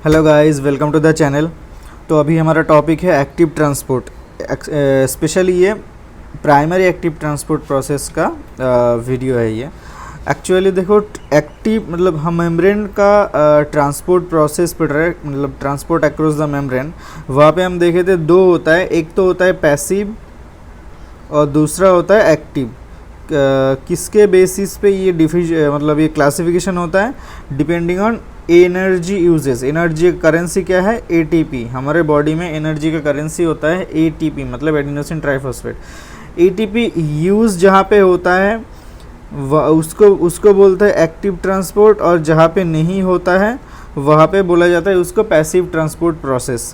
Hello guys, welcome to the channel. तो अभी हमारा टॉपिक है एक्टिव ट्रांसपोर्ट। स्पेशली ये प्राइमरी एक्टिव ट्रांसपोर्ट प्रोसेस का वीडियो है। ये एक्चुअली देखो, एक्टिव मतलब हम मेम्ब्रेन का ट्रांसपोर्ट प्रोसेस पढ़ रहे हैं, मतलब ट्रांसपोर्ट अक्रॉस द मेम्ब्रेन। वहाँ पे हम देखे थे दो होता है, एक तो होता है पैसिव और दूसरा होता है एक्टिव। किसके बेसिस पे ये मतलब ये क्लासिफिकेशन होता है? Depending on energy uses. Energy का करेंसी क्या है? एटीपी। हमारे बॉडी में एनर्जी का करेंसी होता है एटीपी, मतलब एडिनोसिन ट्राइफॉस्फेट। एटीपी यूज जहाँ पे होता है उसको बोलते हैं एक्टिव ट्रांसपोर्ट, और जहाँ पे नहीं होता है वहाँ पे बोला जाता है उसको पैसिव ट्रांसपोर्ट प्रोसेस।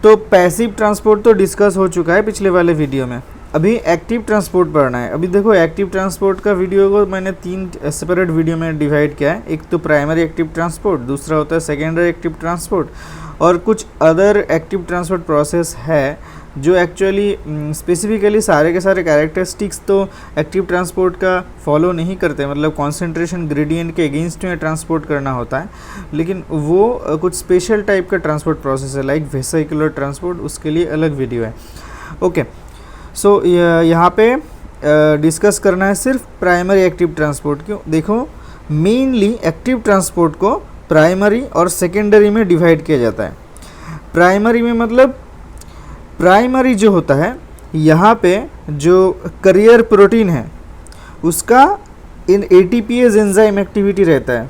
तो पैसिव ट्रांसपोर्ट तो डिस्कस हो चुका है पिछले वाले वीडियो में। अभी एक्टिव ट्रांसपोर्ट पढ़ना है। अभी देखो, एक्टिव ट्रांसपोर्ट का वीडियो को मैंने 3 सेपरेट वीडियो में डिवाइड किया है। एक तो प्राइमरी एक्टिव ट्रांसपोर्ट, दूसरा होता है सेकेंडरी एक्टिव ट्रांसपोर्ट, और कुछ अदर एक्टिव ट्रांसपोर्ट प्रोसेस है जो एक्चुअली स्पेसिफिकली सारे के सारे कैरेक्टरिस्टिक्स तो एक्टिव ट्रांसपोर्ट का फॉलो नहीं करते, मतलब कॉन्सेंट्रेशन ग्रेडियंट के अगेंस्ट में ट्रांसपोर्ट करना होता है, लेकिन वो कुछ स्पेशल टाइप का ट्रांसपोर्ट प्रोसेस है, लाइक वेसिकुलर ट्रांसपोर्ट। उसके लिए अलग वीडियो है। ओके, सो यहाँ पे डिस्कस करना है सिर्फ प्राइमरी एक्टिव ट्रांसपोर्ट। क्यों? देखो, मेनली एक्टिव ट्रांसपोर्ट को प्राइमरी और सेकेंडरी में डिवाइड किया जाता है। प्राइमरी में मतलब प्राइमरी जो होता है, यहाँ पे जो करियर प्रोटीन है उसका इन एटीपीएज एंजाइम एक्टिविटी रहता है,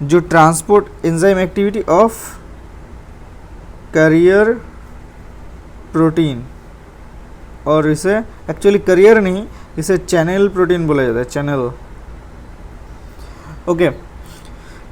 जो transport enzyme activity of career protein, और इसे एक्चुअली करियर नहीं, इसे चैनल प्रोटीन बोला जाता है, चैनल। ओके,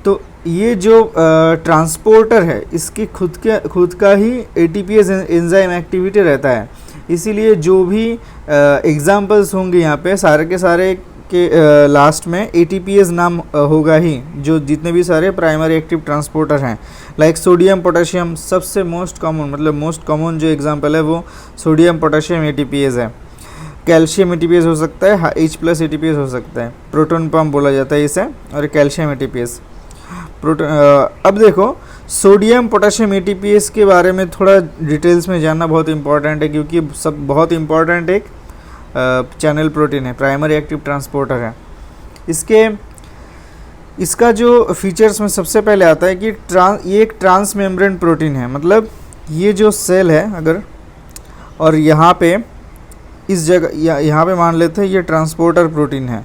तो ये जो ट्रांसपोर्टर है इसकी खुद का ही एटीपीएस एंजाइम एक्टिविटी रहता है। इसीलिए जो भी एग्जांपल्स होंगे यहाँ पे सारे के सारे के लास्ट में एटीपीएस नाम होगा ही, जो जितने भी सारे प्राइमरी एक्टिव ट्रांसपोर्टर हैं। लाइक सोडियम पोटेशियम सबसे मोस्ट कॉमन, मतलब मोस्ट कॉमन जो एग्जांपल है वो सोडियम पोटेशियम एटीपीएस है। कैल्शियम एटीपीएस हो सकता है, H+ एटीपीएस हो सकता है, प्रोटॉन पंप बोला जाता है इसे, और कैल्शियम एटीपीएस। अब देखो, सोडियम पोटेशियम एटीपीएस के बारे में थोड़ा डिटेल्स में जानना बहुत इंपॉर्टेंट है, क्योंकि सब बहुत इंपॉर्टेंट एक चैनल प्रोटीन है, प्राइमरी एक्टिव ट्रांसपोर्टर है। इसका जो फीचर्स में सबसे पहले आता है कि ये एक ट्रांस मेम्ब्रेन प्रोटीन है। मतलब ये जो सेल है अगर, और यहाँ पे इस जगह यहाँ पे मान लेते हैं ये ट्रांसपोर्टर प्रोटीन है,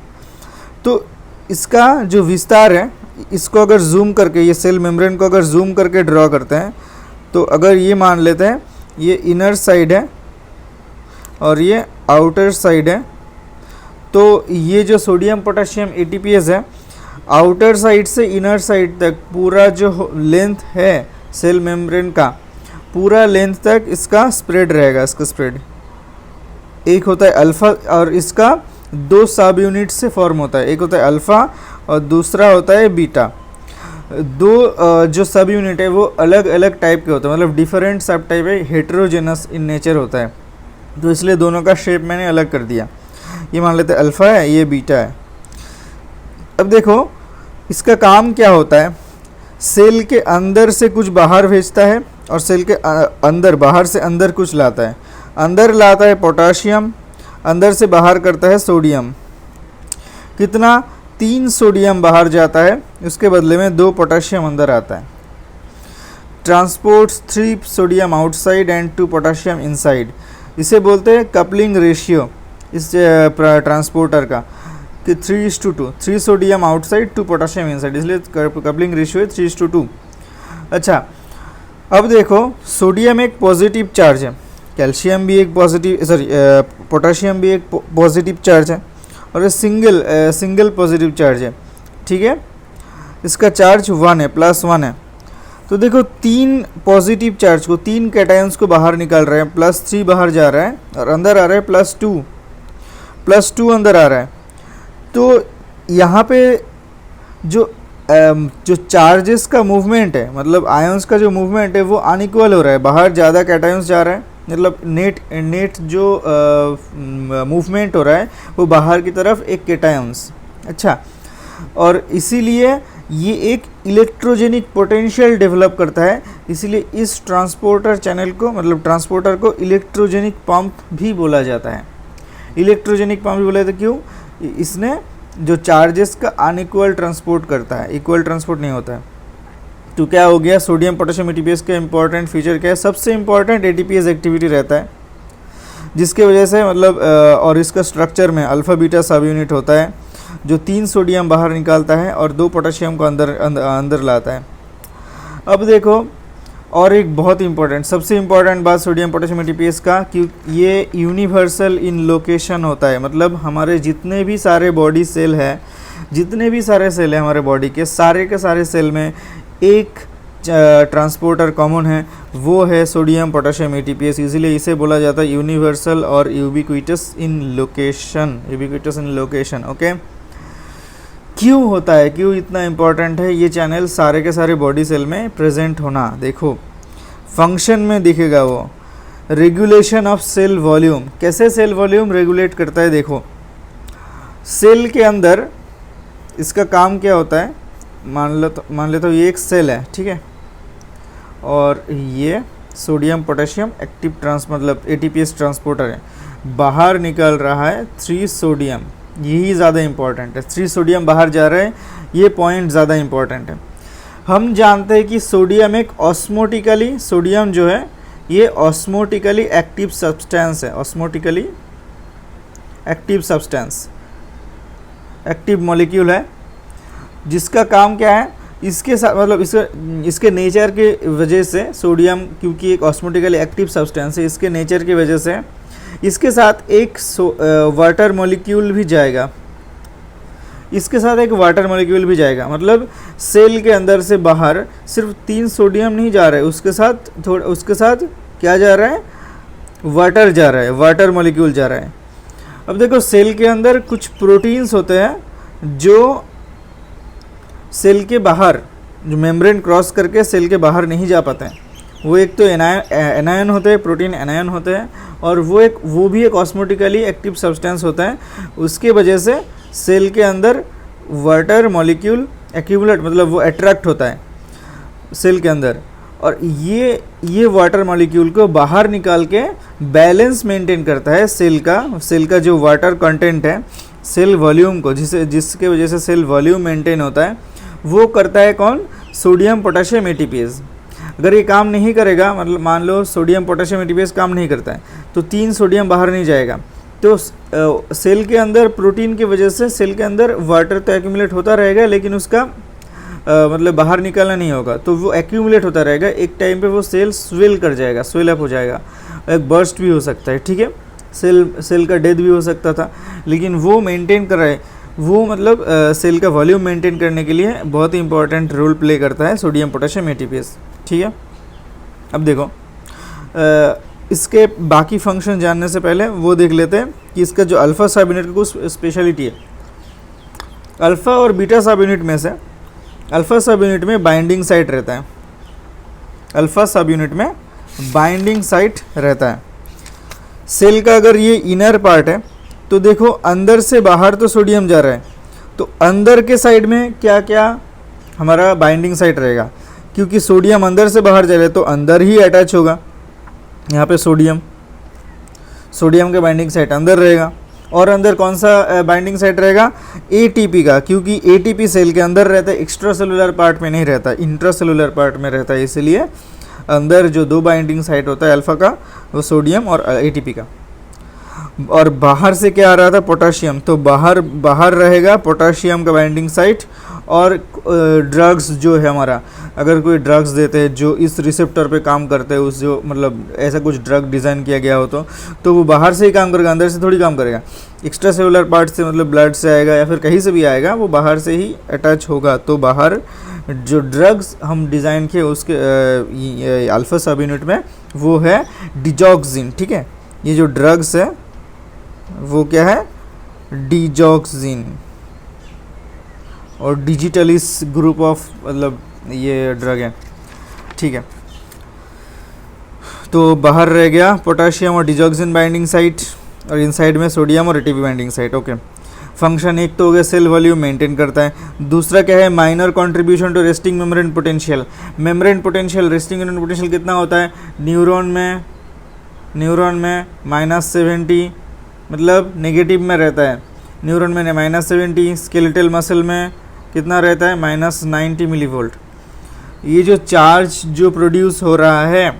तो इसका जो विस्तार है, इसको अगर जूम करके, ये सेल मेम्ब्रेन को अगर जूम करके ड्रॉ करते हैं, तो अगर ये मान लेते हैं ये इनर साइड है और ये आउटर साइड है, तो ये जो सोडियम पोटेशियम एटीपीएस है, आउटर साइड से इनर साइड तक पूरा जो लेंथ है सेल मेम्ब्रेन का, पूरा लेंथ तक इसका स्प्रेड रहेगा। इसका स्प्रेड एक होता है अल्फ़ा, और इसका 2 सब यूनिट से फॉर्म होता है। एक होता है अल्फ़ा और दूसरा होता है बीटा। दो जो सब यूनिट है वो अलग अलग टाइप के होते हैं, मतलब डिफरेंट सब टाइप है, हेटेरोजेनस इन नेचर होता है, तो इसलिए दोनों का शेप मैंने अलग कर दिया। ये मान लेते हैं अल्फ़ा है, ये बीटा है। अब देखो, इसका काम क्या होता है? सेल के अंदर से कुछ बाहर भेजता है, और सेल के अंदर, बाहर से अंदर कुछ लाता है। अंदर लाता है पोटाशियम, अंदर से बाहर करता है सोडियम। कितना? 3 सोडियम बाहर जाता है, उसके बदले में 2 पोटाशियम अंदर आता है। Transports 3 sodium outside and 2 potassium inside. इसे बोलते हैं कपलिंग रेशियो इस ट्रांसपोर्टर का, कि 3:2, 3 सोडियम आउटसाइड 2 पोटाशियम इनसाइड, इसलिए कपलिंग रेशियो है 3:2। अच्छा, अब देखो, सोडियम एक पॉजिटिव चार्ज है, कैल्शियम भी एक पोटाशियम भी एक पॉजिटिव चार्ज है, और ये सिंगल पॉजिटिव चार्ज है। ठीक है, इसका चार्ज 1 है, +1 है। तो देखो, 3 पॉजिटिव चार्ज को, 3 कैटायंस को बाहर निकाल रहे हैं, +3 बाहर जा रहा है और अंदर आ रहा है +2 अंदर आ रहा है। तो यहाँ पे जो चार्जेस का मूवमेंट है, मतलब आयंस का जो मूवमेंट है वो अनइक्वल हो रहा है। बाहर ज़्यादा कैटायंस जा रहा है, मतलब नेट जो मूवमेंट हो रहा है वो बाहर की तरफ एक कैटायंस। अच्छा, और इसीलिए ये एक इलेक्ट्रोजेनिक पोटेंशियल डेवलप करता है, इसलिए इस ट्रांसपोर्टर चैनल को मतलब ट्रांसपोर्टर को इलेक्ट्रोजेनिक पंप भी बोला जाता है। इलेक्ट्रोजेनिक पंप भी बोला जाता है, क्यों? इसने जो चार्जेस का अनइक्वल ट्रांसपोर्ट करता है, इक्वल ट्रांसपोर्ट नहीं होता है। तो क्या हो गया, सोडियम पोटेशियम एटीपीएस का इंपॉर्टेंट फीचर क्या है? सबसे इंपॉर्टेंट एटीपीएस एक्टिविटी रहता है, जिसके वजह से मतलब और इसका स्ट्रक्चर में अल्फ़ा बीटा सब यूनिट होता है जो 3 सोडियम बाहर निकालता है और 2 पोटेशियम को अंदर लाता है। अब देखो, और एक बहुत इंपॉर्टेंट, सबसे इंपॉर्टेंट बात सोडियम पोटेशियम एटीपीएस का, कि ये यूनिवर्सल इन लोकेशन होता है। मतलब हमारे जितने भी सारे बॉडी सेल है, जितने भी सारे सेल हैं हमारे बॉडी के सारे सेल में एक ट्रांसपोर्टर कॉमन है, वो है सोडियम पोटेशियम एटीपीएस। इसीलिए इसे बोला जाता है यूनिवर्सल और यूबिक्विटस इन लोकेशन। ओके, क्यों होता है, क्यों इतना इम्पोर्टेंट है ये चैनल सारे के सारे बॉडी सेल में प्रेजेंट होना? देखो फंक्शन में दिखेगा वो, रेगुलेशन ऑफ सेल वॉल्यूम। कैसे सेल वॉल्यूम रेगुलेट करता है? देखो, सेल के अंदर इसका काम क्या होता है? मान लेता हूँ ये एक सेल है, ठीक है, और ये सोडियम पोटेशियम एक्टिव मतलब एटीपीएस ट्रांसपोर्टर है, बाहर निकल रहा है 3 सोडियम। यही ज़्यादा इम्पॉर्टेंट है, 3 सोडियम बाहर जा रहा है, ये पॉइंट ज़्यादा इम्पॉर्टेंट है। हम जानते हैं कि सोडियम एक ऑस्मोटिकली, सोडियम जो है ये ऑस्मोटिकली एक्टिव सब्सटेंस है, osmotically active substance, active molecule है, जिसका काम क्या है? इसके साथ मतलब इसके नेचर के वजह से सोडियम, क्योंकि एक ऑस्मोटिकली एक्टिव सब्सटेंस है, इसके नेचर की वजह से इसके साथ एक वाटर मॉलिक्यूल भी जाएगा, इसके साथ एक वाटर मॉलिक्यूल भी जाएगा। मतलब सेल के अंदर से बाहर सिर्फ 3 सोडियम नहीं जा रहा है, उसके साथ क्या जा रहा है? वाटर जा रहा है, वाटर मॉलिक्यूल जा रहा है। अब देखो, सेल के अंदर कुछ प्रोटीन्स होते हैं जो सेल के बाहर, जो मेम्ब्रेन क्रॉस करके सेल के बाहर नहीं जा पाते हैं। वो एक तो एनायन होते हैं, प्रोटीन एनायन होते हैं, और वो भी एक ऑस्मोटिकली एक्टिव सब्सटेंस होता है। उसके वजह से सेल के अंदर वाटर मॉलिक्यूल एक्यूमुलेट, मतलब वो अट्रैक्ट होता है सेल के अंदर, और ये वाटर मॉलिक्यूल को बाहर निकाल के बैलेंस मेंटेन करता है सेल का जो वाटर कंटेंट है, सेल वॉल्यूम को, जिसके वजह से सेल वॉल्यूम मेंटेन होता है, वो करता है कौन? Sodium potassium ATPase. अगर ये काम नहीं करेगा, मतलब मान लो सोडियम पोटेशियम एटीपीएस काम नहीं करता है, तो 3 सोडियम बाहर नहीं जाएगा, तो सेल के अंदर प्रोटीन की वजह से सेल के अंदर वाटर तो एक्यूमुलेट होता रहेगा, लेकिन उसका मतलब बाहर निकालना नहीं होगा, तो वो एक्यूमुलेट होता रहेगा। एक टाइम पे वो सेल स्वेल कर जाएगा, स्वेल अप हो जाएगा, एक बर्स्ट भी हो सकता है, ठीक है, सेल का डेथ भी हो सकता था, लेकिन वो मेंटेन कर रहा है, वो मतलब सेल का वॉल्यूम मेंटेन करने के लिए बहुत ही इंपॉर्टेंट रोल प्ले करता है सोडियम पोटेशियम एटीपीएस, ठीक है। अब देखो, इसके बाकी फंक्शन जानने से पहले वो देख लेते हैं कि इसका जो अल्फ़ा सब यूनिट का कुछ स्पेशलिटी है। अल्फ़ा और बीटा सब यूनिट में से अल्फ़ा सब यूनिट में बाइंडिंग साइट रहता है, अल्फ़ा सब यूनिट में बाइंडिंग साइट रहता है। सेल का अगर ये इनर पार्ट है, तो देखो अंदर से बाहर तो सोडियम जा रहा है, तो अंदर के साइड में क्या क्या हमारा बाइंडिंग साइट रहेगा, क्योंकि सोडियम अंदर से बाहर जा रहा है तो अंदर ही अटैच होगा। यहाँ पे सोडियम के बाइंडिंग साइट अंदर रहेगा, और अंदर कौन सा बाइंडिंग साइट रहेगा? एटीपी का, क्योंकि एटीपी सेल के अंदर रहता है, एक्स्ट्रा सेलुलर पार्ट में नहीं रहता, इंट्रा सेलुलर पार्ट में रहता है। इसलिए अंदर जो 2 बाइंडिंग साइट होता है अल्फ़ा का, वो सोडियम और एटीपी का। और बाहर से क्या आ रहा था? पोटाशियम, तो बाहर रहेगा पोटाशियम का बाइंडिंग साइट। और ड्रग्स जो है हमारा, अगर कोई ड्रग्स देते हैं जो इस रिसेप्टर पे काम करते हैं, उस जो मतलब ऐसा कुछ ड्रग डिज़ाइन किया गया हो, तो वो बाहर से ही काम करेगा, अंदर से थोड़ी काम करेगा। एक्स्ट्रा सेलुलर पार्ट से, मतलब ब्लड से आएगा या फिर कहीं से भी आएगा, वो बाहर से ही अटैच होगा। तो बाहर जो ड्रग्स हम डिज़ाइन किए उसके अल्फ़ा सब यूनिट में, वो है डिजॉक्सिन, ठीक है। ये जो ड्रग्स है वो क्या है? डिजॉक्सिन, और डिजिटलिस ग्रुप ऑफ मतलब ये ड्रग है, ठीक है। तो बाहर रह गया पोटाशियम और डिजॉक्सिन बाइंडिंग साइट, और इनसाइड में सोडियम और ATP binding site, okay. Function एक तो हो गया सेल वॉल्यूम मेंटेन करता है, दूसरा क्या है minor contribution to resting membrane potential. Membrane potential, resting membrane potential कितना होता है, न्यूरॉन में -70, मतलब नेगेटिव में रहता है, न्यूरॉन में -70, स्केलेटल मसल में कितना रहता है -90 मिलीवोल्ट। ये जो चार्ज जो प्रोड्यूस हो रहा है,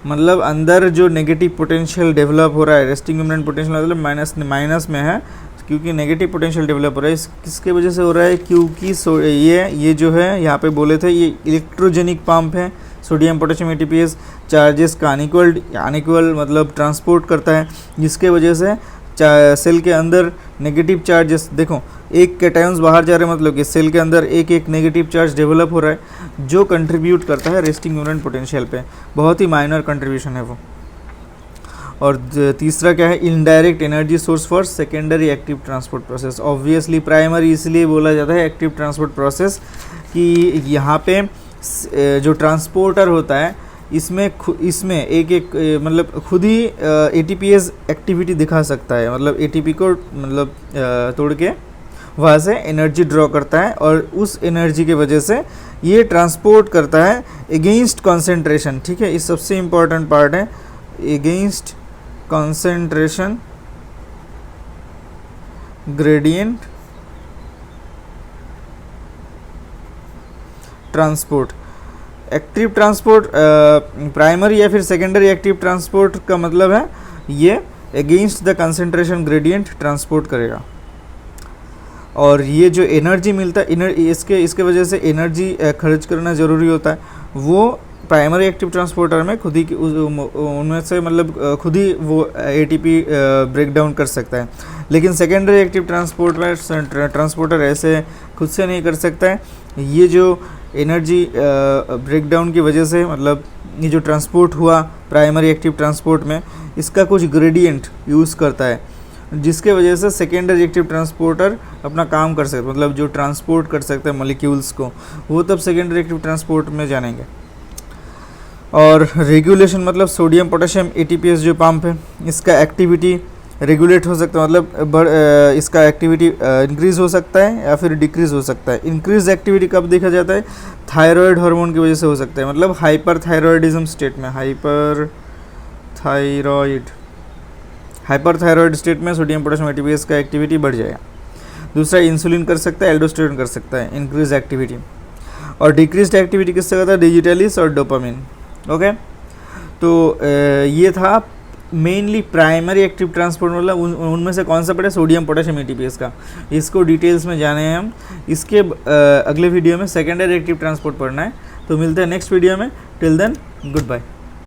मतलब अंदर जो नेगेटिव पोटेंशियल डेवलप हो रहा है, रेस्टिंग मेम्ब्रेन पोटेंशियल मतलब माइनस में है, क्योंकि नेगेटिव पोटेंशियल डेवलप हो रहा है। किसके वजह से हो रहा है, क्योंकि ये जो है यहाँ पे बोले थे ये इलेक्ट्रोजेनिक पंप है। सोडियम पोटेशियम एटीपीएस चार्जेस का अनइक्वल मतलब ट्रांसपोर्ट करता है, जिसके वजह से सेल के अंदर नेगेटिव चार्जेस, देखो एक कैटायंस बाहर जा रहे हैं, मतलब कि सेल के अंदर एक नेगेटिव चार्ज डेवलप हो रहा है, जो कंट्रीब्यूट करता है रेस्टिंग मेम्ब्रेन पोटेंशियल पे। बहुत ही माइनर कंट्रीब्यूशन है वो। और तीसरा क्या है, indirect energy source for secondary active transport process. Obviously primary इसलिए बोला जाता है एक्टिव ट्रांसपोर्ट प्रोसेस कि यहाँ पे जो ट्रांसपोर्टर होता है इसमें एक मतलब खुद ही एटीपीएस एक्टिविटी दिखा सकता है, मतलब एटीपी को मतलब तोड़ के वहाँ से एनर्जी ड्रॉ करता है, और उस एनर्जी के वजह से ये ट्रांसपोर्ट करता है अगेंस्ट कॉन्सेंट्रेशन। ठीक है, इस सबसे इम्पॉर्टेंट पार्ट है, against concentration gradient transport. Active transport primary या फिर सेकेंडरी एक्टिव ट्रांसपोर्ट का मतलब है ये against the concentration gradient transport करेगा। और ये जो एनर्जी मिलता है इसके वजह से एनर्जी खर्च करना ज़रूरी होता है, वो प्राइमरी एक्टिव ट्रांसपोर्टर में खुद ही उनमें से मतलब खुद ही वो एटीपी ब्रेक डाउन कर सकता है। लेकिन सेकेंडरी एक्टिव ट्रांसपोर्टर ऐसे खुद से नहीं कर सकता है। ये जो एनर्जी ब्रेक डाउन की वजह से, मतलब ये जो ट्रांसपोर्ट हुआ प्राइमरी एक्टिव ट्रांसपोर्ट में, इसका कुछ ग्रेडियंट यूज़ करता है, जिसके वजह से सेकेंडरी एक्टिव ट्रांसपोर्टर अपना काम कर सकता है, मतलब जो ट्रांसपोर्ट कर सकते हैं मॉलिक्यूल्स को, वो तब सेकेंडरी एक्टिव ट्रांसपोर्ट में जानेंगे। और रेगुलेशन मतलब सोडियम पोटेशियम एटीपीएस जो पंप है, इसका एक्टिविटी रेगुलेट हो सकता है, मतलब इसका एक्टिविटी इंक्रीज़ हो सकता है या फिर डिक्रीज़ हो सकता है। इंक्रीज एक्टिविटी कब देखा जाता है, थायराइड हार्मोन की वजह से हो सकता है, मतलब हाइपरथायरॉयडिज्म स्टेट में, हाइपरथायरॉयड स्टेट में सोडियम पोटेशियम एटीपीएस का एक्टिविटी बढ़ जाएगा। दूसरा इंसुलिन कर सकता है, एल्डोस्टेरोन कर सकता है, इंक्रीज एक्टिविटी। और डिक्रीज एक्टिविटी किससे करता है, डिजिटलिस और डोपामिन। ओके, तो ये था मेनली प्राइमरी एक्टिव ट्रांसपोर्ट, मतलब उनमें से कौन सा पड़े, सोडियम पोटेशियम एटीपीएस का। इसको डिटेल्स में जाने हैं हम। इसके अगले वीडियो में सेकेंडरी एक्टिव ट्रांसपोर्ट पढ़ना है, तो मिलते हैं नेक्स्ट वीडियो में। Till then good bye.